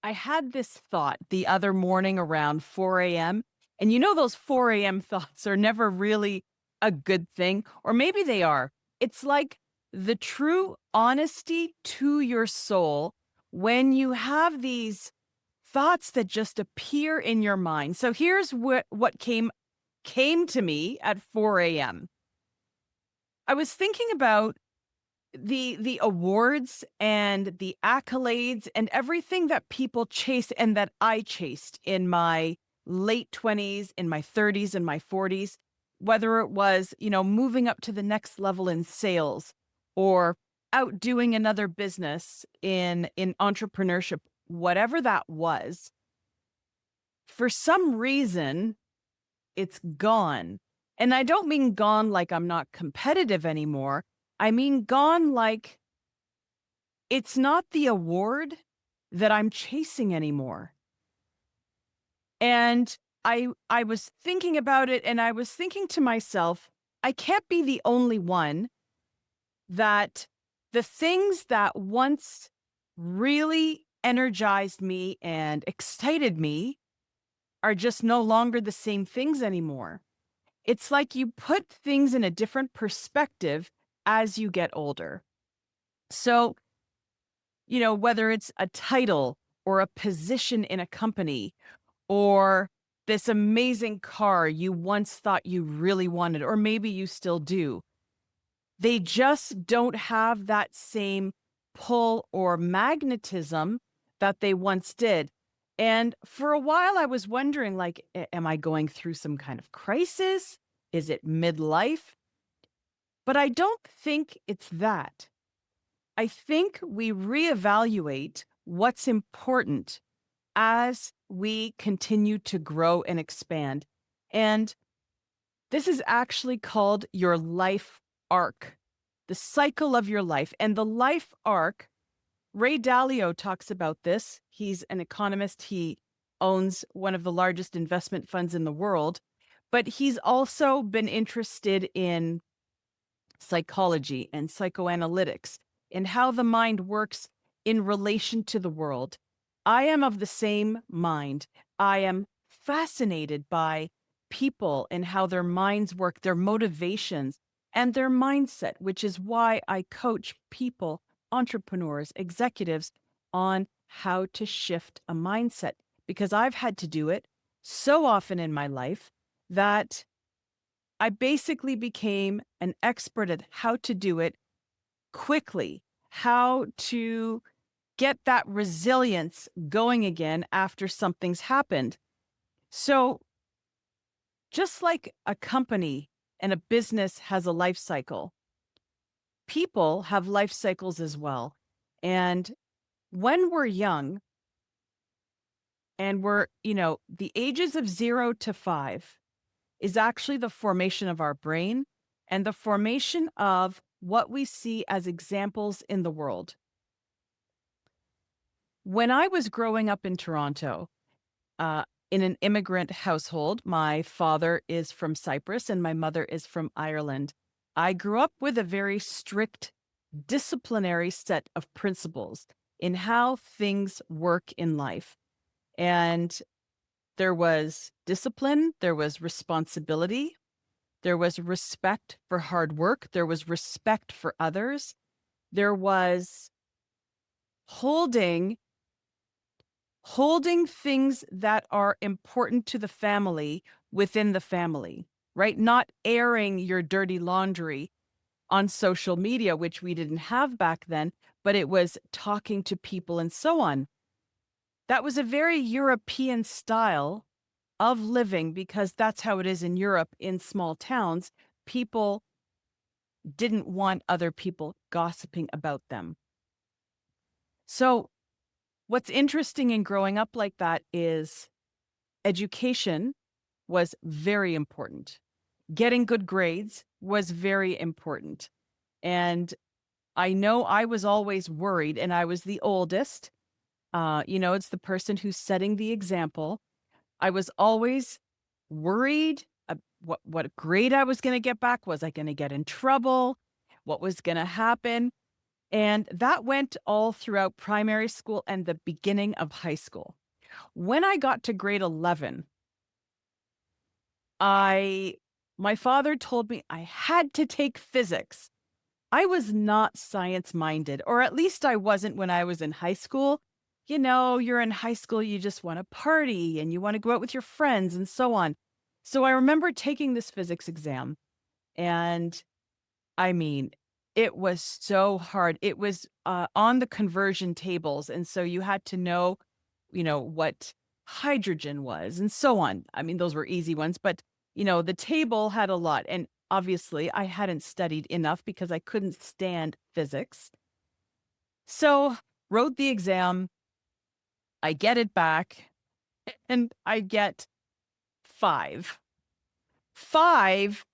I had this thought the other morning around 4 a.m. And those 4 a.m. thoughts are never really a good thing, or maybe they are. It's like the true honesty to your soul when you have these thoughts that just appear in your mind. So here's what came to me at 4 a.m. I was thinking about the awards and the accolades and everything that people chase and that I chased in my late 20s, in my 30s and my 40s, whether it was, moving up to the next level in sales or outdoing another business in entrepreneurship, whatever that was, for some reason it's gone. And I don't mean gone like I'm not competitive anymore. I mean gone like it's not the award that I'm chasing anymore. And I was thinking about it and I was thinking to myself, I can't be the only one that the things that once really energized me and excited me are just no longer the same things anymore. It's like you put things in a different perspective as you get older. So, whether it's a title or a position in a company or this amazing car you once thought you really wanted, or maybe you still do, they just don't have that same pull or magnetism that they once did. And for a while, I was wondering, like, am I going through some kind of crisis? Is it midlife? But I don't think it's that. I think we reevaluate what's important as we continue to grow and expand. And this is actually called your life arc, the cycle of your life. And the life arc, Ray Dalio talks about this. He's an economist. He owns one of the largest investment funds in the world, but he's also been interested in psychology and psychoanalytics and how the mind works in relation to the world. I am of the same mind. I am fascinated by people and how their minds work, their motivations, and their mindset, which is why I coach people, entrepreneurs, executives on how to shift a mindset because I've had to do it so often in my life that I basically became an expert at how to do it quickly, how to get that resilience going again after something's happened. So, just like a company and a business has a life cycle, people have life cycles as well. And when we're young and we're, the ages of 0 to 5 is actually the formation of our brain and the formation of what we see as examples in the world. When I was growing up in Toronto, uh, in an immigrant household, my father is from Cyprus and my mother is from Ireland. I grew up with a very strict disciplinary set of principles in how things work in life. And there was discipline, there was responsibility, there was respect for hard work. There was respect for others. There was holding holding things that are important to the family within the family, right? Not airing your dirty laundry on social media, which we didn't have back then, but it was talking to people and so on. That was a very European style of living because that's how it is in Europe in small towns. People didn't want other people gossiping about them. So, what's interesting in growing up like that is education was very important. Getting good grades was very important. And I know I was always worried, and I was the oldest. It's the person who's setting the example. I was always worried what grade I was going to get back. Was I going to get in trouble? What was going to happen? And that went all throughout primary school and the beginning of high school. When I got to grade 11, I my father told me I had to take physics. I was not science minded, or at least I wasn't when I was in high school. You know, you're in high school, you just want to party and you want to go out with your friends and so on. So I remember taking this physics exam, and I mean, it was so hard. It was on the conversion tables. And so you had to know, what hydrogen was and so on. I mean, those were easy ones, but, the table had a lot. And obviously, I hadn't studied enough because I couldn't stand physics. So, wrote the exam, I get it back, and I get 5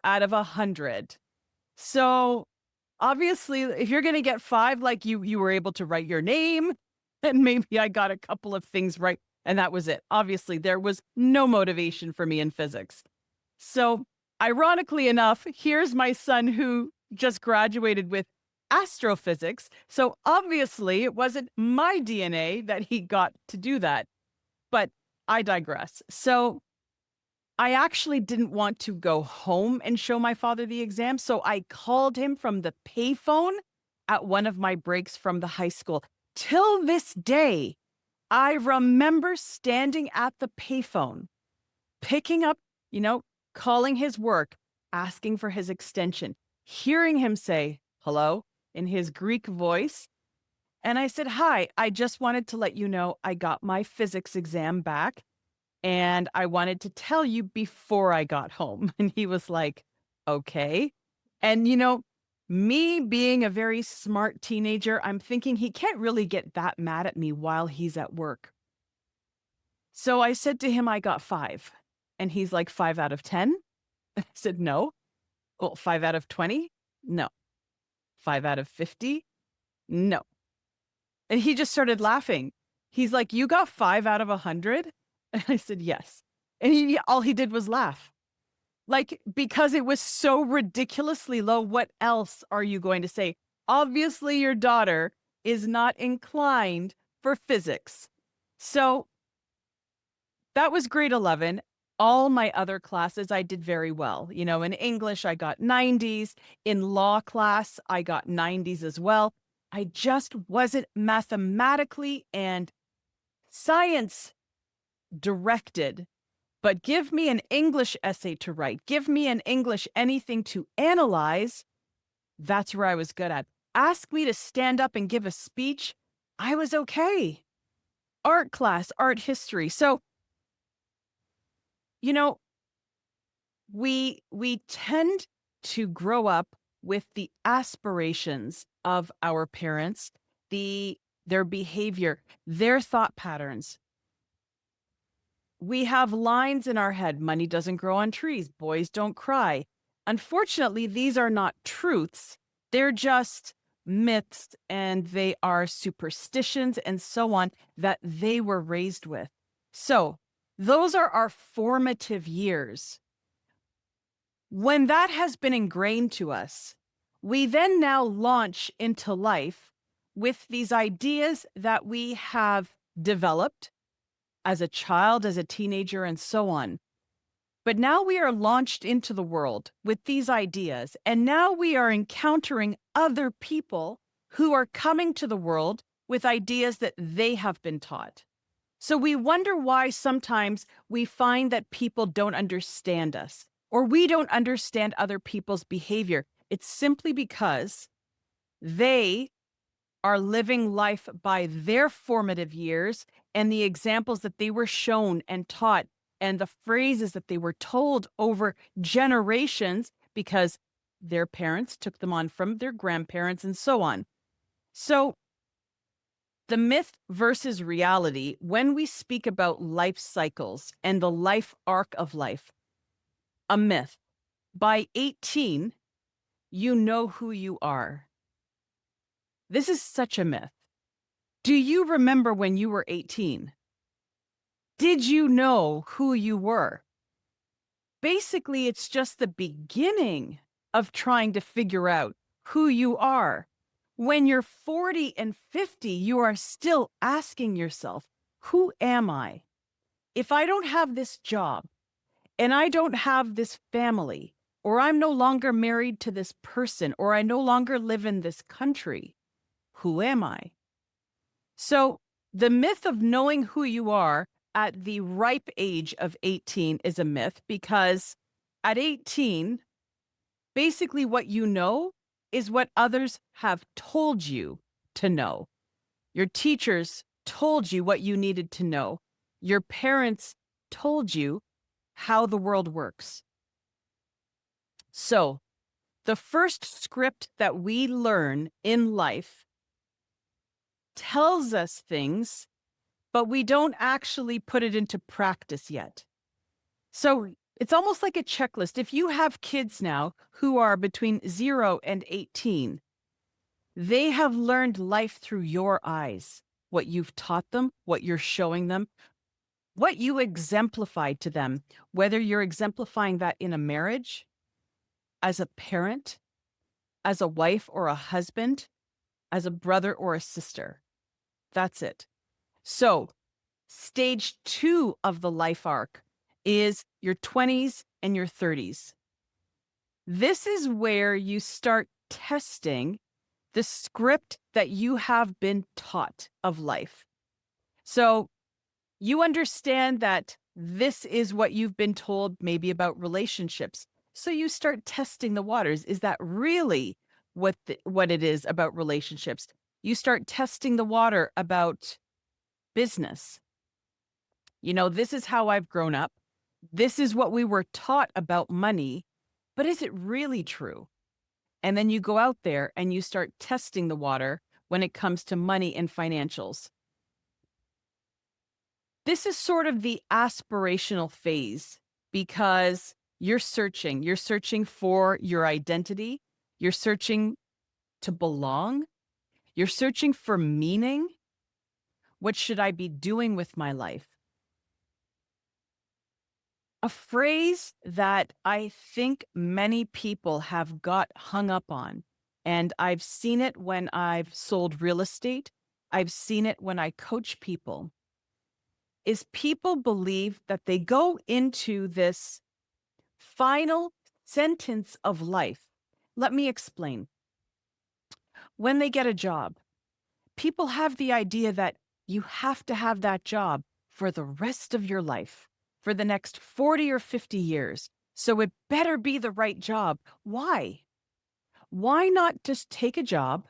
out of 100. So, obviously, if you're gonna get 5, like, you were able to write your name, and maybe I got a couple of things right, and that was it. Obviously, there was no motivation for me in physics. So, ironically enough, here's my son who just graduated with astrophysics. So, obviously, it wasn't my DNA that he got to do that, but I digress. So, I actually didn't want to go home and show my father the exam, so I called him from the payphone at one of my breaks from the high school. Till this day, I remember standing at the payphone, picking up, calling his work, asking for his extension, hearing him say, hello, in his Greek voice. And I said, hi, I just wanted to let you know I got my physics exam back. And I wanted to tell you before I got home. And he was like, okay. And, me being a very smart teenager, I'm thinking he can't really get that mad at me while he's at work. So I said to him, I got 5. And he's like, 5 out of 10? I said, no. Well, 5 out of 20? No. 5 out of 50? No. And he just started laughing. He's like, you got 5 out of 100? And I said, yes. And all he did was laugh. Like, because it was so ridiculously low, what else are you going to say? Obviously, your daughter is not inclined for physics. So that was grade 11. All my other classes, I did very well. In English, I got 90s. In law class, I got 90s as well. I just wasn't mathematically and science directed. But give me an English essay to write, give me an English anything to analyze, that's where I was good at. Ask me to stand up and give a speech, I was okay. Art class, art history. So, you know, we tend to grow up with the aspirations of our parents, their behavior, their thought patterns. We have lines in our head. Money doesn't grow on trees. Boys don't cry. Unfortunately, these are not truths. They're just myths, and they are superstitions and so on that they were raised with. So those are our formative years. When that has been ingrained to us, we then now launch into life with these ideas that we have developed as a child, as a teenager, and so on. But now we are launched into the world with these ideas, and now we are encountering other people who are coming to the world with ideas that they have been taught. So we wonder why sometimes we find that people don't understand us, or we don't understand other people's behavior. It's simply because they are living life by their formative years and the examples that they were shown and taught and the phrases that they were told over generations because their parents took them on from their grandparents and so on. So, the myth versus reality, when we speak about life cycles and the life arc of life, a myth. By 18, you know who you are. This is such a myth. Do you remember when you were 18? Did you know who you were? Basically, it's just the beginning of trying to figure out who you are. When you're 40 and 50, you are still asking yourself, who am I? If I don't have this job and I don't have this family, or I'm no longer married to this person, or I no longer live in this country, who am I? So the myth of knowing who you are at the ripe age of 18 is a myth because at 18, basically what you know is what others have told you to know. Your teachers told you what you needed to know. Your parents told you how the world works. So, the first script that we learn in life tells us things, but we don't actually put it into practice yet. So, it's almost like a checklist. If you have kids now who are between 0 and 18, they have learned life through your eyes, what you've taught them, what you're showing them, what you exemplified to them, whether you're exemplifying that in a marriage, as a parent, as a wife or a husband, as a brother or a sister. That's it. So, stage 2 of the life arc is your 20s and your 30s. This is where you start testing the script that you have been taught of life. So, you understand that this is what you've been told maybe about relationships. So you start testing the waters. Is that really what it is about relationships? You start testing the water about business. This is how I've grown up. This is what we were taught about money, but is it really true? And then you go out there and you start testing the water when it comes to money and financials. This is sort of the aspirational phase because you're searching. You're searching for your identity. You're searching to belong. You're searching for meaning. What should I be doing with my life? A phrase that I think many people have got hung up on, and I've seen it when I've sold real estate. I've seen it when I coach people, is people believe that they go into this final sentence of life. Let me explain. When they get a job, people have the idea that you have to have that job for the rest of your life, for the next 40 or 50 years. So it better be the right job. Why? Why not just take a job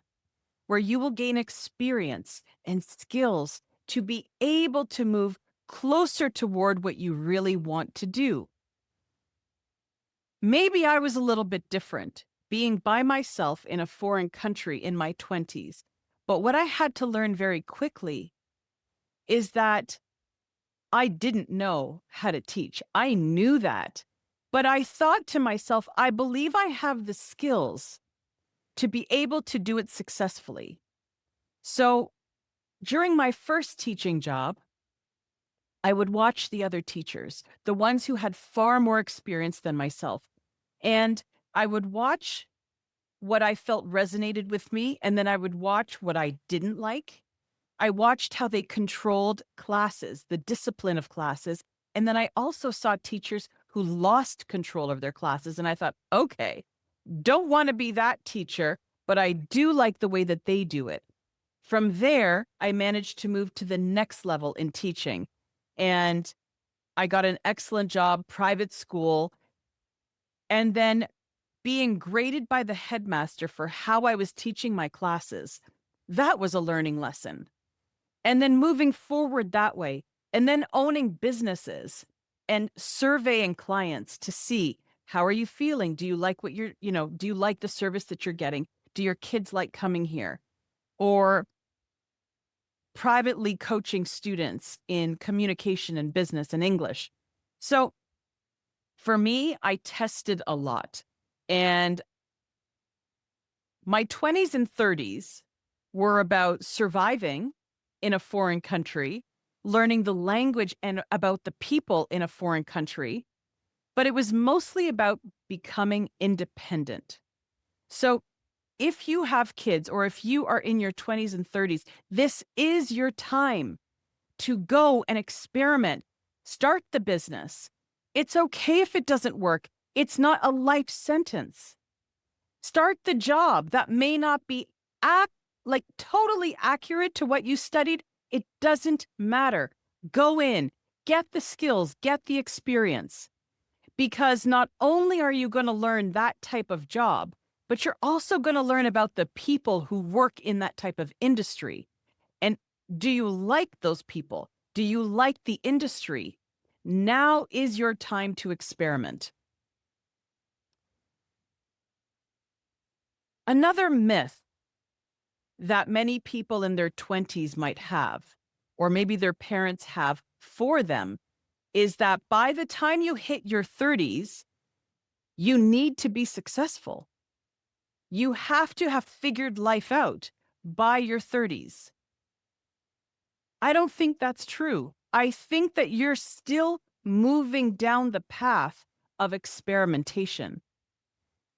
where you will gain experience and skills to be able to move closer toward what you really want to do? Maybe I was a little bit different, being by myself in a foreign country in my 20s. But what I had to learn very quickly is that I didn't know how to teach. I knew that. But I thought to myself, I believe I have the skills to be able to do it successfully. So during my first teaching job, I would watch the other teachers, the ones who had far more experience than myself. And I would watch what I felt resonated with me, and then I would watch what I didn't like. I watched how they controlled classes, the discipline of classes, and then I also saw teachers who lost control of their classes, and I thought, okay, don't want to be that teacher, but I do like the way that they do it. From there, I managed to move to the next level in teaching, and I got an excellent job, private school, and then being graded by the headmaster for how I was teaching my classes. That was a learning lesson. And then moving forward that way, and then owning businesses and surveying clients to see, how are you feeling? Do you like do you like the service that you're getting? Do your kids like coming here? Or privately coaching students in communication and business and English. So for me, I tested a lot. And my 20s and 30s were about surviving in a foreign country, learning the language and about the people in a foreign country, but it was mostly about becoming independent. So if you have kids or if you are in your 20s and 30s, this is your time to go and experiment. Start the business. It's okay if it doesn't work. It's not a life sentence. Start the job that may not be totally accurate to what you studied. It doesn't matter. Go in, get the skills, get the experience. Because not only are you going to learn that type of job, but you're also going to learn about the people who work in that type of industry. And do you like those people? Do you like the industry? Now is your time to experiment. Another myth that many people in their 20s might have, or maybe their parents have for them, is that by the time you hit your 30s, you need to be successful. You have to have figured life out by your 30s. I don't think that's true. I think that you're still moving down the path of experimentation.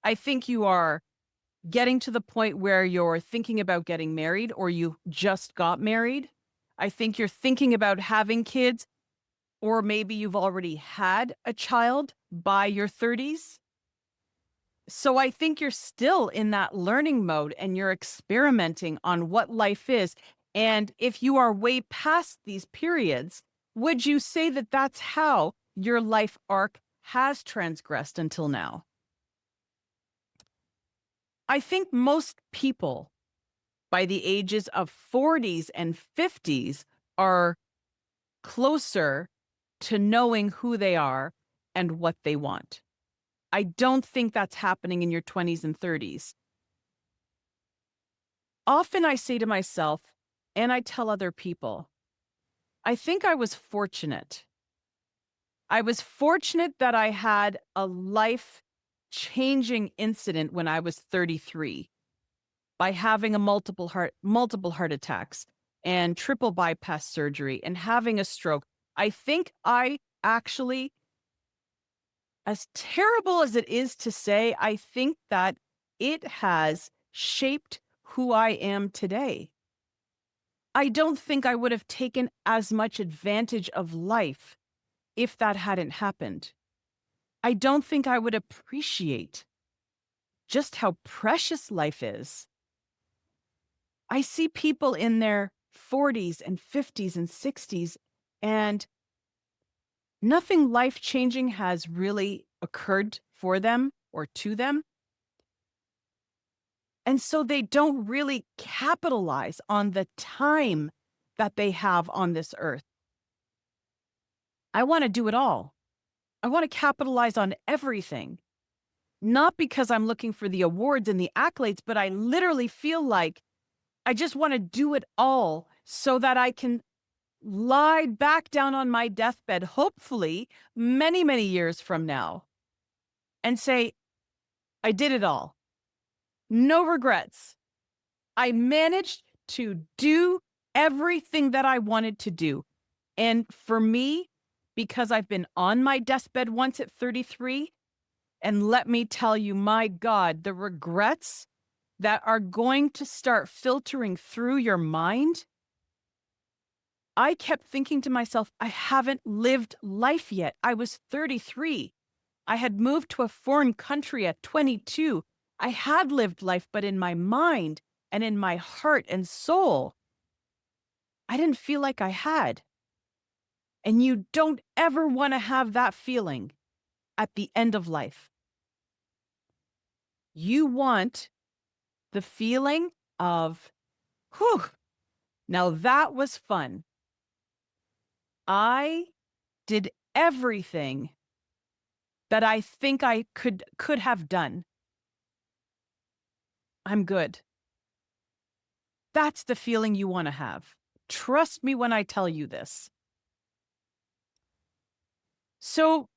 I think you are getting to the point where you're thinking about getting married or you just got married. I think you're thinking about having kids, or maybe you've already had a child by your 30s. So I think you're still in that learning mode and you're experimenting on what life is. And if you are way past these periods, would you say that that's how your life arc has transgressed until now? I think most people by the ages of 40s and 50s are closer to knowing who they are and what they want. I don't think that's happening in your 20s and 30s. Often I say to myself, and I tell other people, I think I was fortunate. I was fortunate that I had a life-changing incident when I was 33 by having a multiple heart attacks and triple bypass surgery and having a stroke. I think I actually, as terrible as it is to say, I think that it has shaped who I am today. I don't think I would have taken as much advantage of life if that hadn't happened. I don't think I would appreciate just how precious life is. I see people in their 40s and 50s and 60s, and nothing life-changing has really occurred for them or to them. And so they don't really capitalize on the time that they have on this earth. I want to do it all. I want to capitalize on everything. Not because I'm looking for the awards and the accolades, but I literally feel like I just want to do it all so that I can lie back down on my deathbed, hopefully many, many years from now, and say, I did it all. No regrets. I managed to do everything that I wanted to do. And for me, because I've been on my deathbed once at 33, and let me tell you, my God, the regrets that are going to start filtering through your mind. I kept thinking to myself, I haven't lived life yet. I was 33. I had moved to a foreign country at 22. I had lived life, but in my mind and in my heart and soul, I didn't feel like I had. And you don't ever want to have that feeling at the end of life. You want the feeling of, whew, now that was fun. I did everything that I think I could have done. I'm good. That's the feeling you want to have. Trust me when I tell you this. So,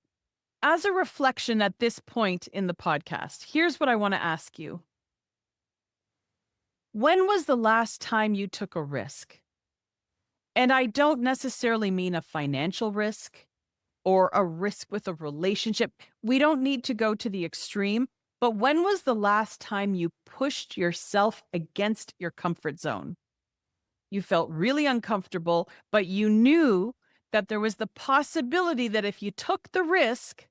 as a reflection at this point in the podcast, here's what I want to ask you. When was the last time you took a risk? And I don't necessarily mean a financial risk or a risk with a relationship. We don't need to go to the extreme, But when was the last time you pushed yourself against your comfort zone? You felt really uncomfortable, but you knew that there was the possibility that if you took the risk,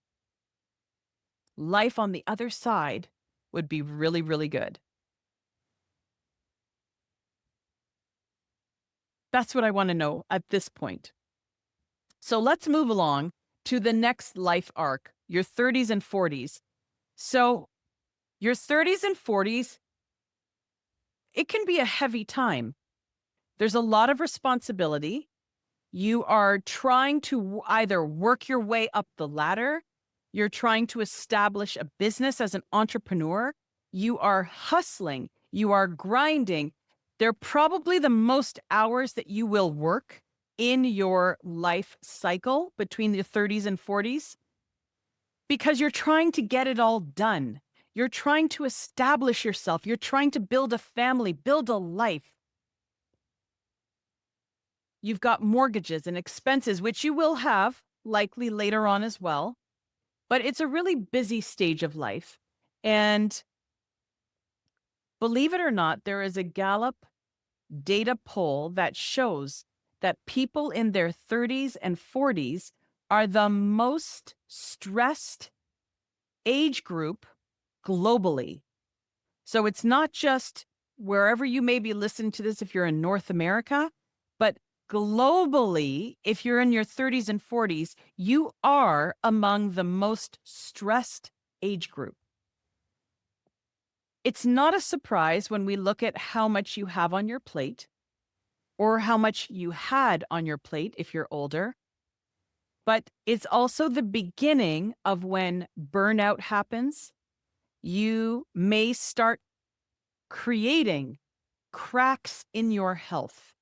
life on the other side would be really, really good. That's what I want to know at this point. So let's move along to the next life arc, your 30s and 40s. So, your 30s and 40s, it can be a heavy time. There's a lot of responsibility. You are trying to either work your way up the ladder, you're trying to establish a business as an entrepreneur, you are hustling, you are grinding. They're probably the most hours that you will work in your life cycle between the 30s and 40s because you're trying to get it all done. You're trying to establish yourself. You're trying to build a family, build a life. You've got mortgages and expenses, which you will have likely later on as well. But it's a really busy stage of life. And believe it or not, there is a Gallup data poll that shows that people in their 30s and 40s are the most stressed age group globally. So it's not just wherever you may be listening to this, if you're in North America, but globally, if you're in your 30s and 40s, you are among the most stressed age group. It's not a surprise when we look at how much you have on your plate or how much you had on your plate if you're older, but it's also the beginning of when burnout happens. You may start creating cracks in your health.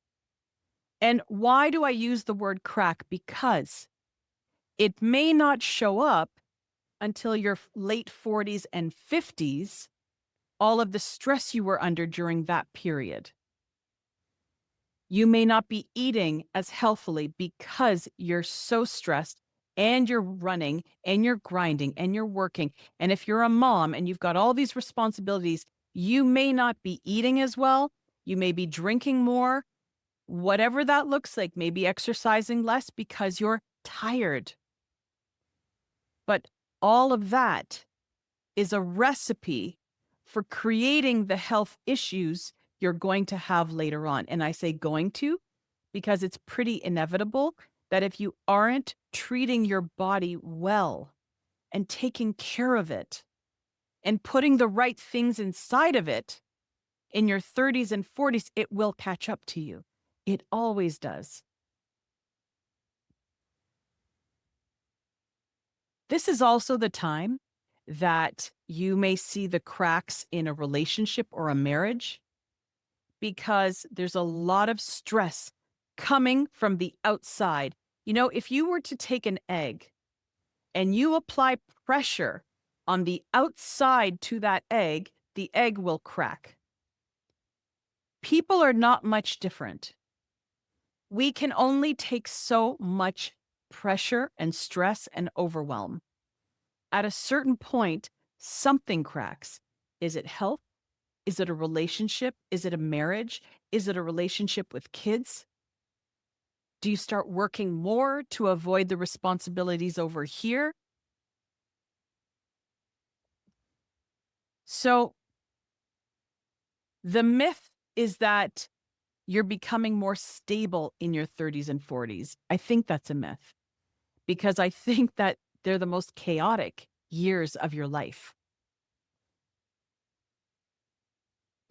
And why do I use the word crack? Because it may not show up until your late 40s and 50s, all of the stress you were under during that period. You may not be eating as healthily because you're so stressed and you're running and you're grinding and you're working. And if you're a mom and you've got all these responsibilities, you may not be eating as well. You may be drinking more, whatever that looks like, maybe exercising less because you're tired. But all of that is a recipe for creating the health issues you're going to have later on. And I say going to because it's pretty inevitable that if you aren't treating your body well and taking care of it and putting the right things inside of it in your 30s and 40s, it will catch up to you. It always does. This is also the time that you may see the cracks in a relationship or a marriage because there's a lot of stress coming from the outside. You know, if you were to take an egg and you apply pressure on the outside to that egg, the egg will crack. People are not much different. We can only take so much pressure and stress and overwhelm. At a certain point, something cracks. Is it health? Is it a relationship? Is it a marriage? Is it a relationship with kids? Do you start working more to avoid the responsibilities over here? So the myth is that you're becoming more stable in your 30s and 40s. I think that's a myth because I think that they're the most chaotic years of your life.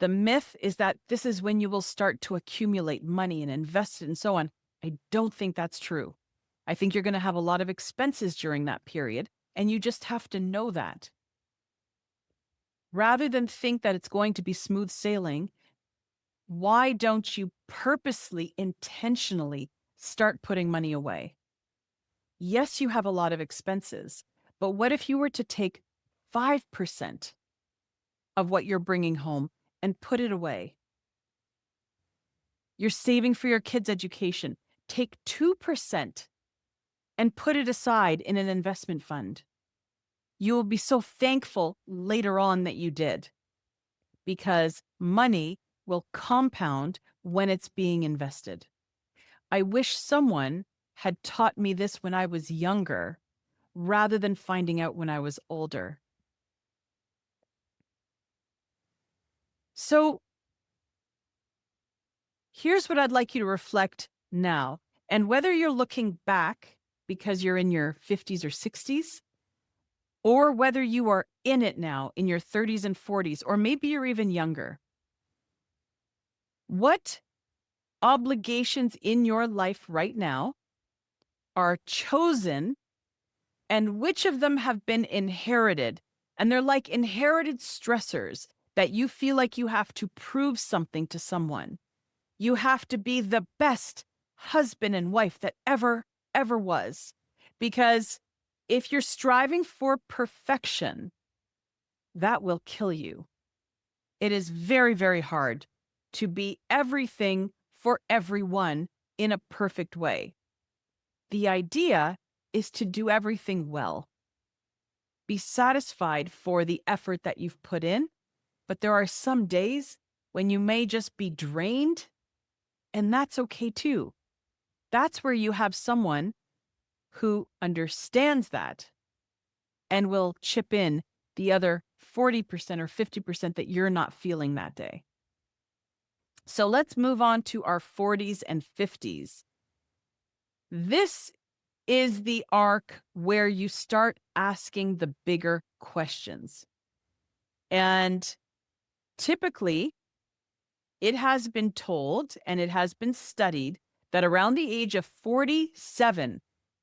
The myth is that this is when you will start to accumulate money and invest it and so on. I don't think that's true. I think you're going to have a lot of expenses during that period, and you just have to know that. Rather than think that it's going to be smooth sailing, why don't you purposely, intentionally start putting money away? Yes, you have a lot of expenses, but what if you were to take 5% of what you're bringing home and put it away? You're saving for your kids' education. Take 2% and put it aside in an investment fund. you will be so thankful later on that you did, because money will compound when it's being invested. I wish someone had taught me this when I was younger rather than finding out when I was older. So here's what I'd like you to reflect now. And whether you're looking back because you're in your 50s or 60s, or whether you are in it now in your 30s and 40s, or maybe you're even younger, what obligations in your life right now are chosen, and which of them have been inherited? And they're like inherited stressors that you feel like you have to prove something to someone. You have to be the best husband and wife that ever was. Because if you're striving for perfection, that will kill you. It is very hard to be everything for everyone in a perfect way. The idea is to do everything well. Be satisfied for the effort that you've put in, but there are some days when you may just be drained, and that's okay too. That's where you have someone who understands that and will chip in the other 40% or 50% that you're not feeling that day. So let's move on to our 40s and 50s. This is the arc where you start asking the bigger questions. And typically, it has been told and it has been studied that around the age of 47,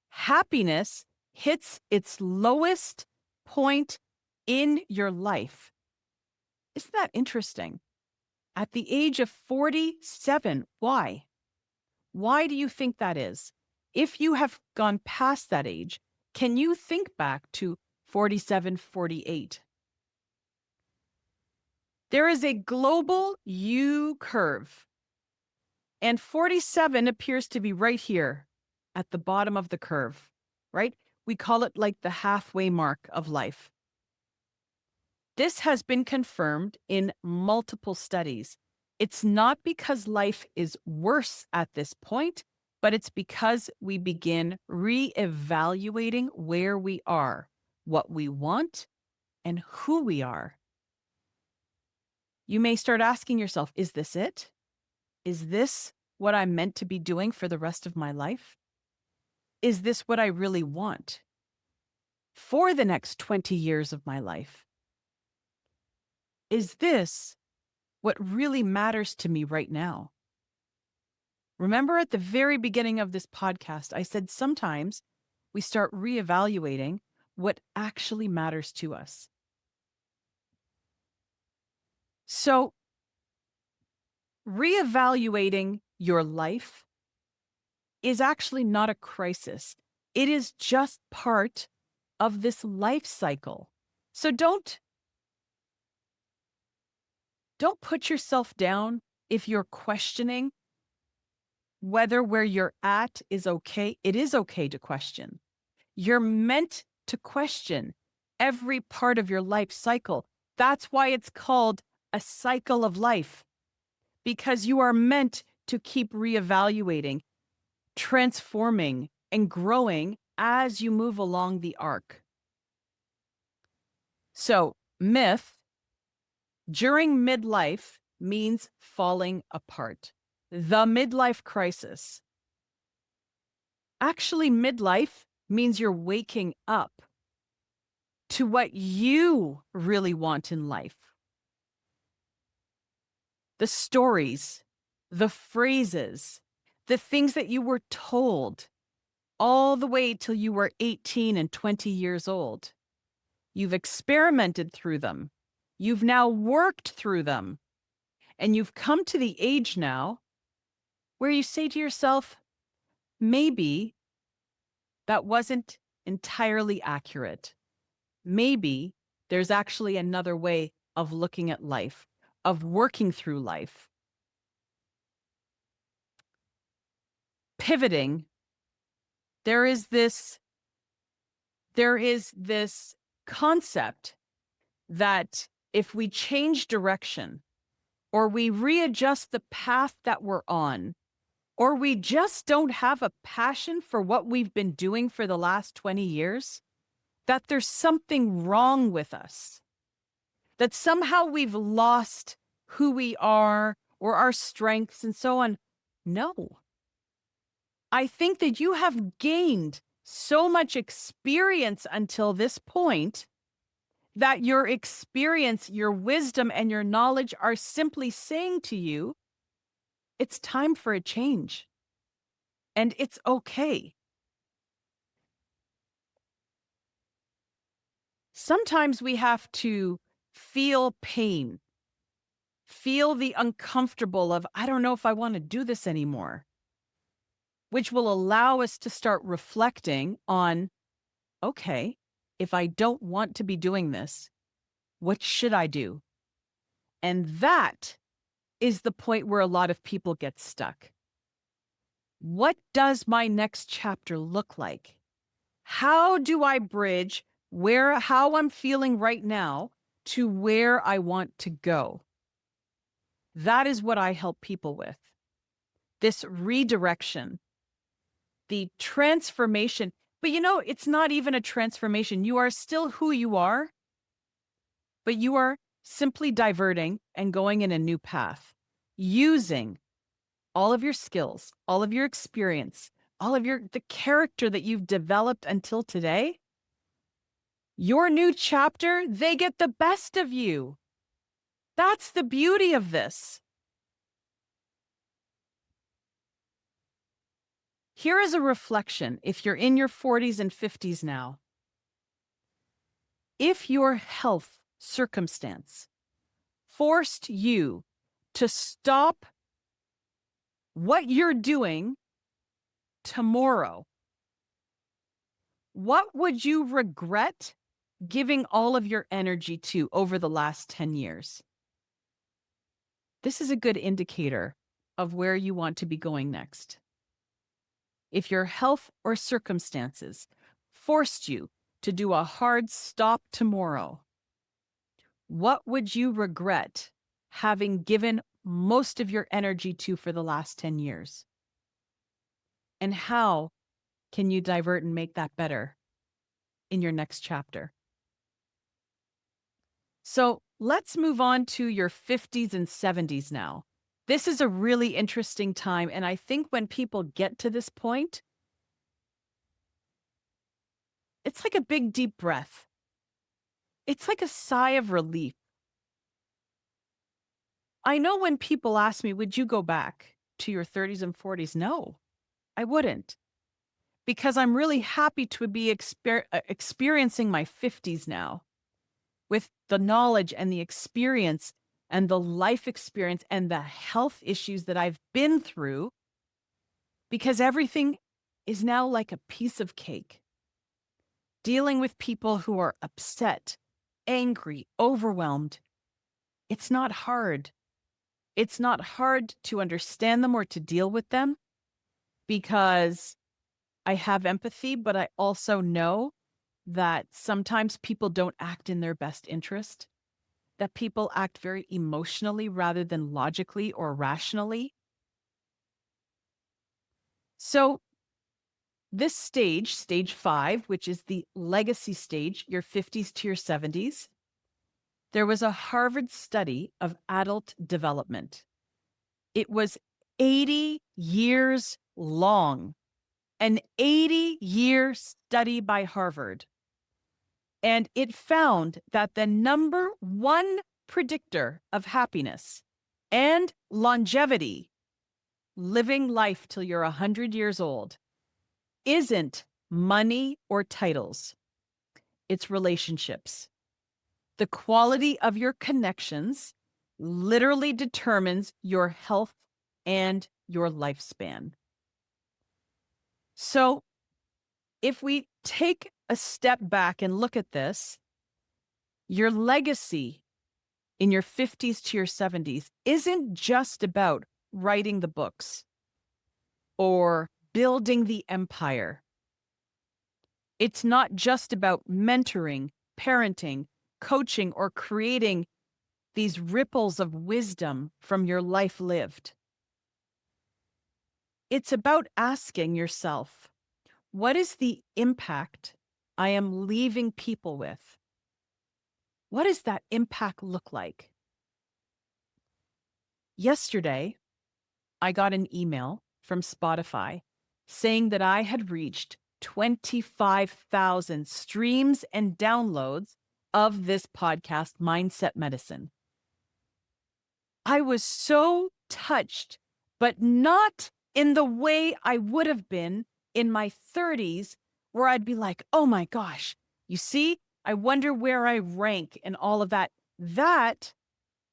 happiness hits its lowest point in your life. Isn't that interesting? At the age of 47, why? Why do you think that is? If you have gone past that age, can you think back to 47, 48? There is a global U curve, and 47 appears to be right here at the bottom of the curve, right? We call it like the halfway mark of life. This has been confirmed in multiple studies. It's not because life is worse at this point, but it's because we begin reevaluating where we are, what we want, and who we are. You may start asking yourself, is this it? Is this what I'm meant to be doing for the rest of my life? Is this what I really want for the next 20 years of my life? Is this what really matters to me right now? Remember at the very beginning of this podcast, I said sometimes we start reevaluating what actually matters to us. So, reevaluating your life is actually not a crisis. It is just part of this life cycle. So don't put yourself down if you're questioning whether where you're at is okay. It is okay to question. You're meant to question every part of your life cycle. That's why it's called a cycle of life, because you are meant to keep reevaluating, transforming, and growing as you move along the arc. So, myth during midlife means falling apart. The midlife crisis. Actually, midlife means you're waking up to what you really want in life. The stories, the phrases, the things that you were told all the way till you were 18 and 20 years old. You've experimented through them. You've now worked through them. And you've come to the age now where you say to yourself, maybe that wasn't entirely accurate. Maybe there's actually another way of looking at life, of working through life. Pivoting, there is this concept that if we change direction, or we readjust the path that we're on, or we just don't have a passion for what we've been doing for the last 20 years, that there's something wrong with us, that somehow we've lost who we are or our strengths and so on. No. I think that you have gained so much experience until this point that your experience, your wisdom, and your knowledge are simply saying to you, it's time for a change. And it's okay. Sometimes we have to feel pain, feel the uncomfortable of, I don't know if I want to do this anymore, which will allow us to start reflecting on, okay, if I don't want to be doing this, what should I do? And that is the point where a lot of people get stuck. What does my next chapter look like? How do I bridge how I'm feeling right now to where I want to go? That is what I help people with. This redirection, the transformation. But it's not even a transformation. You are still who you are, but you are simply diverting and going in a new path, using all of your skills, all of your experience, all of the character that you've developed until today. Your new chapter, they get the best of you. That's the beauty of this. Here is a reflection if you're in your 40s and 50s now. If your health circumstance forced you to stop what you're doing tomorrow, what would you regret giving all of your energy to over the last 10 years? This is a good indicator of where you want to be going next. If your health or circumstances forced you to do a hard stop tomorrow, what would you regret having given most of your energy to for the last 10 years? And how can you divert and make that better in your next chapter? So let's move on to your 50s and 70s now. This is a really interesting time. And I think when people get to this point, it's like a big, deep breath. It's like a sigh of relief. I know when people ask me, would you go back to your 30s and 40s? No, I wouldn't. Because I'm really happy to be experiencing my 50s now with the knowledge and the experience and the life experience and the health issues that I've been through, because everything is now like a piece of cake. Dealing with people who are upset, angry, overwhelmed, it's not hard. It's not hard to understand them or to deal with them because I have empathy, but I also know that sometimes people don't act in their best interest, that people act very emotionally rather than logically or rationally. So this stage 5, which is the legacy stage, your 50s to your 70s, there was a Harvard study of adult development. It was 80 years long, an 80-year study by Harvard. And it found that the number one predictor of happiness and longevity, living life till you're 100 years old, isn't money or titles. It's relationships. The quality of your connections literally determines your health and your lifespan. So if we take a step back and look at this, your legacy in your 50s to your 70s isn't just about writing the books or building the empire. It's not just about mentoring parenting, coaching, or creating these ripples of wisdom from your life lived. It's about asking yourself, what is the impact I am leaving people with? What does that impact look like? Yesterday, I got an email from Spotify saying that I had reached 25,000 streams and downloads of this podcast, Mindset Medicine. I was so touched, but not in the way I would have been in my 30s, where I'd be like, oh my gosh, you see, I wonder where I rank and all of that. That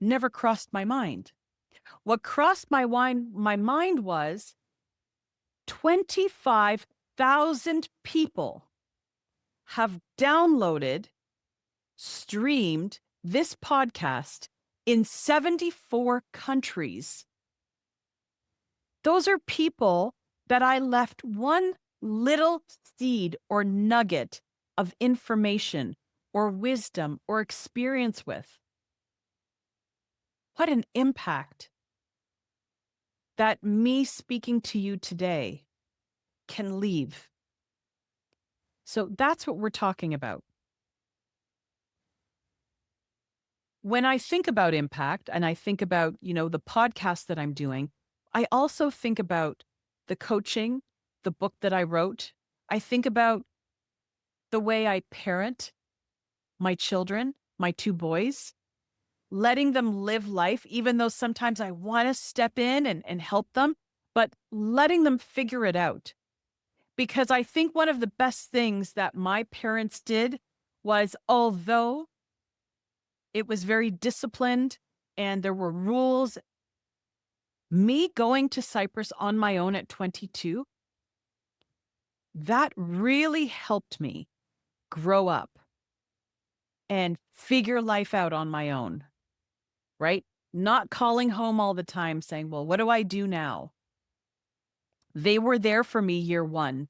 never crossed my mind. What crossed my mind was 25,000 people have downloaded, streamed this podcast in 74 countries. Those are people that I left one little seed or nugget of information or wisdom or experience with. What an impact that me speaking to you today can leave. So that's what we're talking about. When I think about impact and I think about, the podcast that I'm doing, I also think about the coaching, the book that I wrote. I think about the way I parent my children, my two boys, letting them live life, even though sometimes I want to step in and help them, but letting them figure it out. Because I think one of the best things that my parents did was, although it was very disciplined and there were rules, me going to Cyprus on my own at 22, that really helped me grow up and figure life out on my own, right? Not calling home all the time saying, well, what do I do now? They were there for me year one,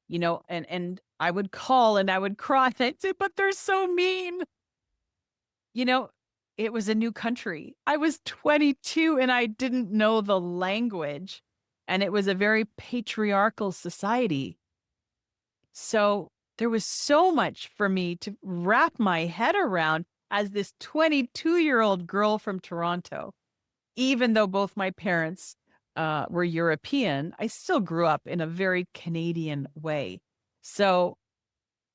and I would call and I would cry. I'd say, but they're so mean. It was a new country. I was 22 and I didn't know the language. And it was a very patriarchal society. So there was so much for me to wrap my head around as this 22-year-old girl from Toronto. Even though both my parents were European, I still grew up in a very Canadian way. So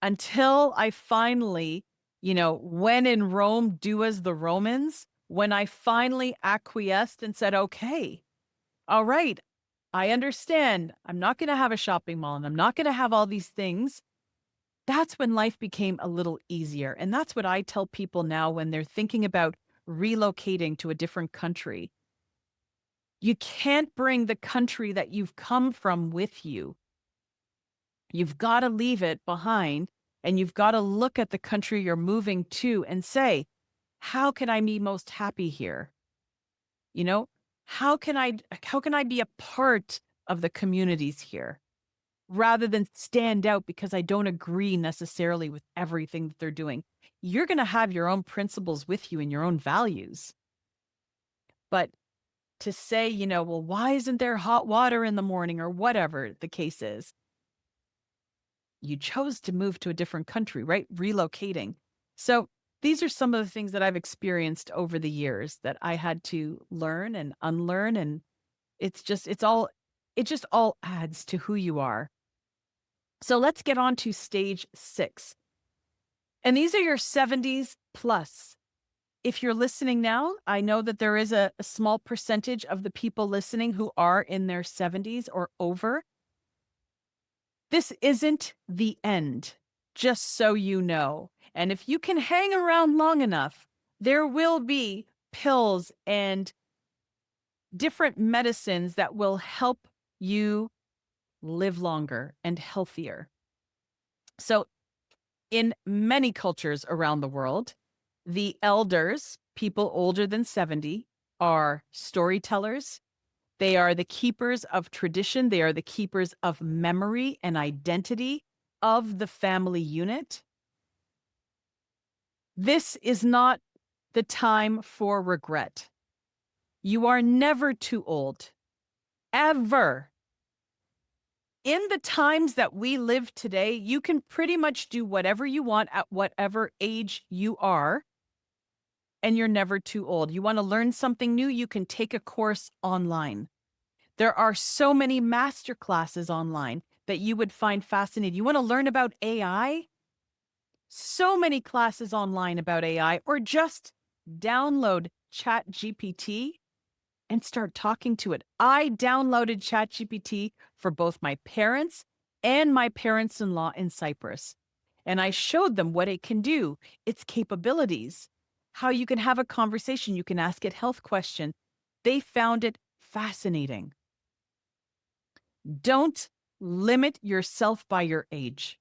until I finally, when in Rome, do as the Romans, when I finally acquiesced and said, okay, all right, I understand. I'm not going to have a shopping mall and I'm not going to have all these things. That's when life became a little easier. And that's what I tell people now when they're thinking about relocating to a different country. You can't bring the country that you've come from with you. You've got to leave it behind and you've got to look at the country you're moving to and say, how can I be most happy here? How can I be a part of the communities here rather than stand out because I don't agree necessarily with everything that they're doing? You're going to have your own principles with you and your own values. But to say, well, why isn't there hot water in the morning or whatever the case is? You chose to move to a different country, right? Relocating. So these are some of the things that I've experienced over the years that I had to learn and unlearn. And it just all adds to who you are. So let's get on to stage 6. And these are your 70s plus. If you're listening now, I know that there is a small percentage of the people listening who are in their 70s or over. This isn't the end, just so you know. And if you can hang around long enough, there will be pills and different medicines that will help you live longer and healthier. So, in many cultures around the world, the elders, people older than 70, are storytellers. They are the keepers of tradition. They are the keepers of memory and identity of the family unit. This is not the time for regret. You are never too old, ever. In the times that we live today, you can pretty much do whatever you want at whatever age you are, and you're never too old. You want to learn something new, you can take a course online. There are so many master classes online that you would find fascinating. You want to learn about AI? So many classes online about AI, or just download ChatGPT and start talking to it. I downloaded ChatGPT for both my parents and my parents-in-law in Cyprus. And I showed them what it can do, its capabilities, how you can have a conversation, you can ask it health questions. They found it fascinating. Don't limit yourself by your age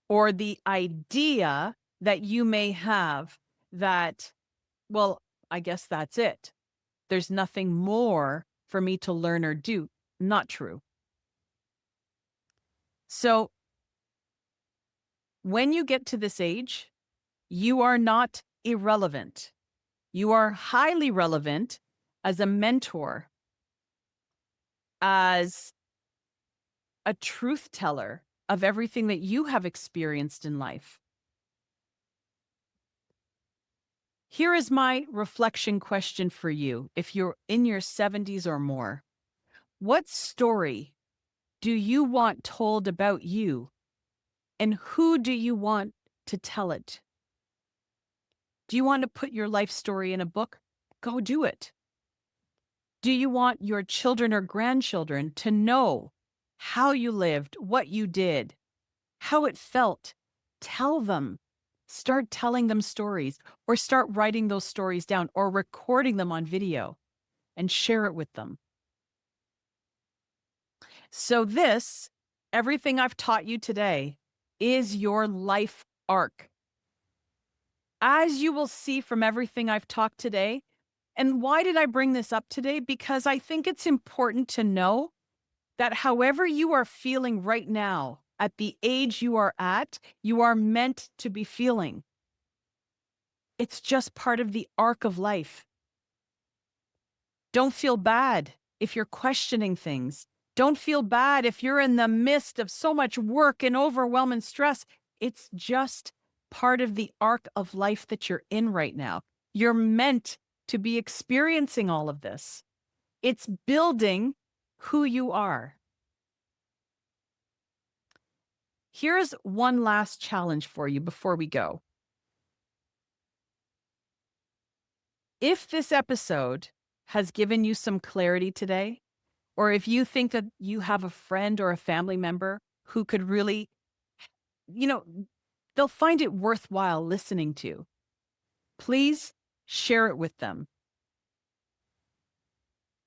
or the idea that you may have that, well, I guess that's it. There's nothing more for me to learn or do. Not true. So when you get to this age, you are not irrelevant. You are highly relevant as a mentor, as a truth teller of everything that you have experienced in life. Here is my reflection question for you if you're in your 70s or more. What story do you want told about you, and who do you want to tell it? Do you want to put your life story in a book? Go do it. Do you want your children or grandchildren to know how you lived, what you did, how it felt? Tell them. Start telling them stories, or start writing those stories down, or recording them on video and share it with them. So everything I've taught you today is your life arc. As you will see from everything I've talked today, and why did I bring this up today? Because I think it's important to know that however you are feeling right now, at the age you are meant to be feeling. It's just part of the arc of life. Don't feel bad if you're questioning things. Don't feel bad if you're in the midst of so much work and overwhelm and stress. It's just part of the arc of life that you're in right now. You're meant to be experiencing all of this. It's building who you are. Here's one last challenge for you before we go. If this episode has given you some clarity today, or if you think that you have a friend or a family member who could really, you know, they'll find it worthwhile listening to, please share it with them.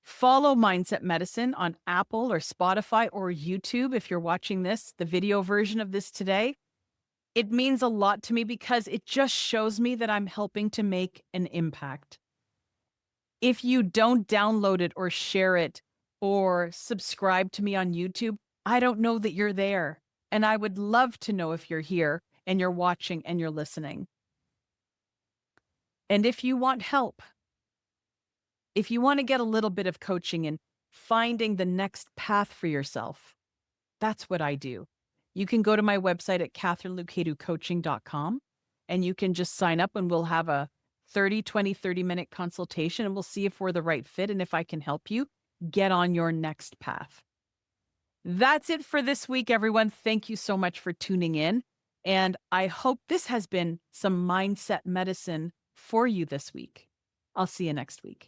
Follow Mindset Medicine on Apple or Spotify or YouTube if you're watching this, the video version of this today. It means a lot to me because it just shows me that I'm helping to make an impact. If you don't download it or share it or subscribe to me on YouTube, I don't know that you're there. And I would love to know if you're here and you're watching and you're listening. And if you want help, if you want to get a little bit of coaching in finding the next path for yourself, that's what I do. You can go to my website at KatharineLoucaidouCoaching.com and you can just sign up and we'll have a 30-minute consultation and we'll see if we're the right fit and if I can help you get on your next path. That's it for this week, everyone. Thank you so much for tuning in. And I hope this has been some mindset medicine for you this week. I'll see you next week.